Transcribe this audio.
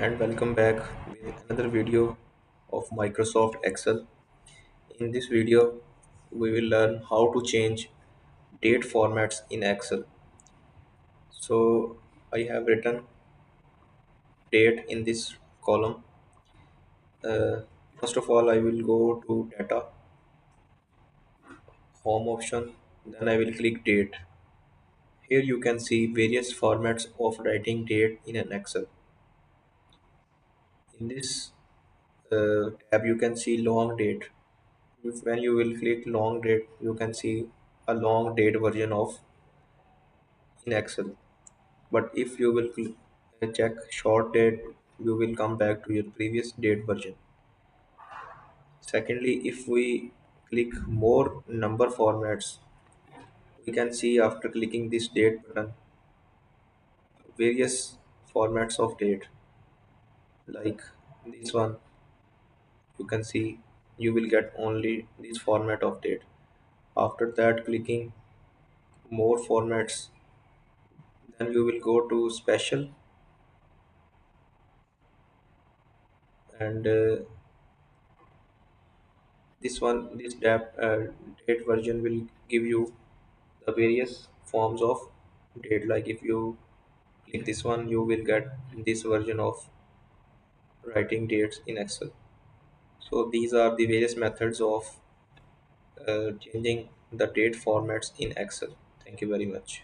and welcome back with another video of Microsoft Excel. In this video, we will learn how to change date formats in Excel. So I have written date in this column. Uh, First of all, I will go to data, home option, then I will click date. Here you can see various formats of writing date in an Excel. In this tab, you can see long date. When you will click long date, you can see a long date version of in Excel. But if you will check short date, you will come back to your previous date version. Secondly, if we click more number formats, we can see after clicking this date button various formats of date. Like this one, you can see you will get only this format of date. After that, clicking more formats, then you will go to special, and this date version will give you the various forms of date. Like if you click this one, you will get this version of writing dates in Excel. So these are the various methods of changing the date formats in Excel. Thank you very much.